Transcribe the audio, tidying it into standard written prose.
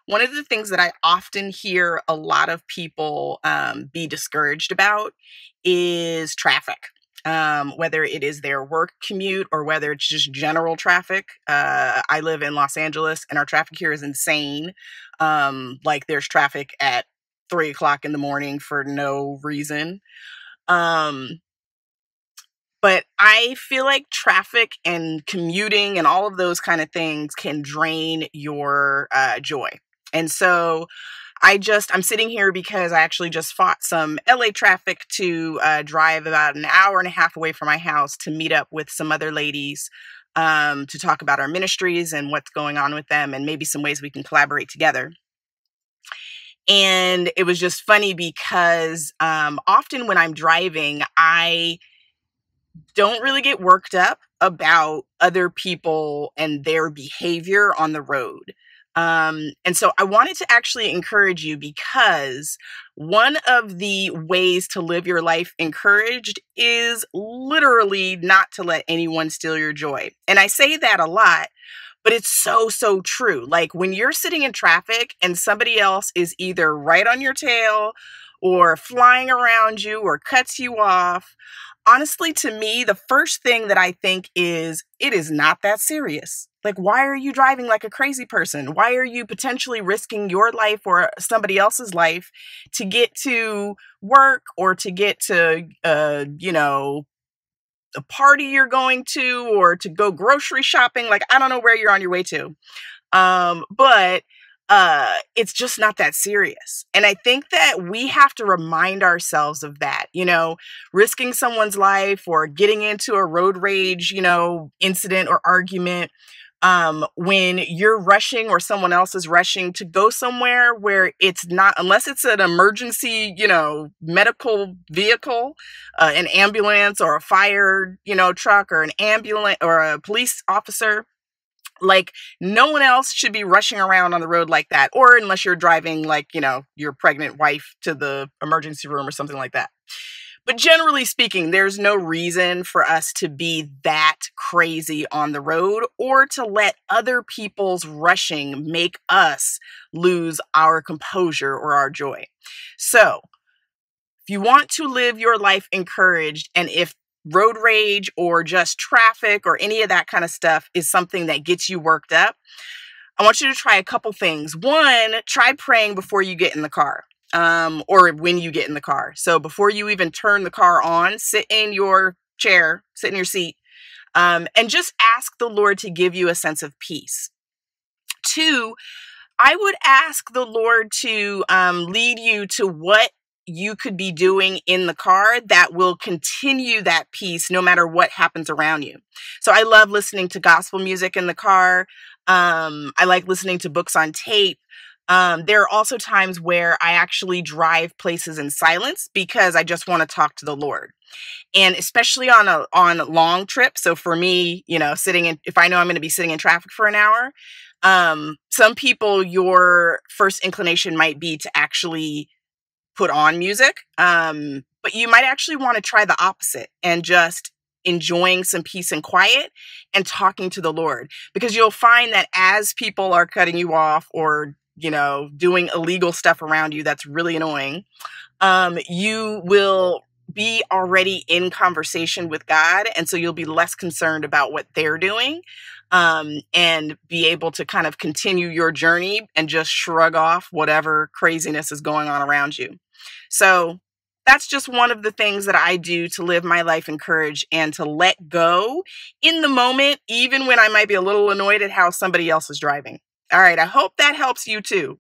One of the things that I often hear a lot of people be discouraged about is traffic. Whether it is their work commute or whether it's just general traffic. I live in Los Angeles and our traffic here is insane. Like there's traffic at 3 o'clock in the morning for no reason. Um, but I feel like traffic and commuting and all of those kind of things can drain your joy. And so I'm sitting here because I actually just fought some LA traffic to drive about an hour and a half away from my house to meet up with some other ladies to talk about our ministries and what's going on with them and maybe some ways we can collaborate together. And it was just funny because often when I'm driving, I don't really get worked up about other people and their behavior on the road. And so I wanted to actually encourage you because one of the ways to live your life encouraged is literally not to let anyone steal your joy. And I say that a lot, but it's so, so true. Like when you're sitting in traffic and somebody else is either right on your tail or flying around you or cuts you off, honestly, to me, the first thing that I think is it is not that serious. Like, why are you driving like a crazy person? Why are you potentially risking your life or somebody else's life to get to work or to get to, a party you're going to or to go grocery shopping? Like, I don't know where you're on your way to. But it's just not that serious. And I think that we have to remind ourselves of that, risking someone's life or getting into a road rage, incident or argument. When you're rushing or someone else is rushing to go somewhere where it's not, unless it's an emergency, medical vehicle, an ambulance or a fire, truck or an ambulance or a police officer. Like no one else should be rushing around on the road like that. Or unless you're driving like, your pregnant wife to the emergency room or something like that. But generally speaking, there's no reason for us to be that crazy on the road or to let other people's rushing make us lose our composure or our joy. So if you want to live your life encouraged, and if road rage or just traffic or any of that kind of stuff is something that gets you worked up, I want you to try a couple things. One, try praying before you get in the car. Or when you get in the car. So before you even turn the car on, sit in your chair, sit in your seat, and just ask the Lord to give you a sense of peace. Two, I would ask the Lord to lead you to what you could be doing in the car that will continue that peace no matter what happens around you. So I love listening to gospel music in the car. I like listening to books on tape. There are also times where I actually drive places in silence because I just want to talk to the Lord. And especially on a long trip. So for me, if I know I'm going to be sitting in traffic for an hour, some people, your first inclination might be to actually put on music. But you might actually want to try the opposite and just enjoying some peace and quiet and talking to the Lord, because you'll find that as people are cutting you off or doing illegal stuff around you that's really annoying, you will be already in conversation with God. And so you'll be less concerned about what they're doing, and be able to kind of continue your journey and just shrug off whatever craziness is going on around you. So that's just one of the things that I do to live my life encouraged and to let go in the moment, even when I might be a little annoyed at how somebody else is driving. All right. I hope that helps you too.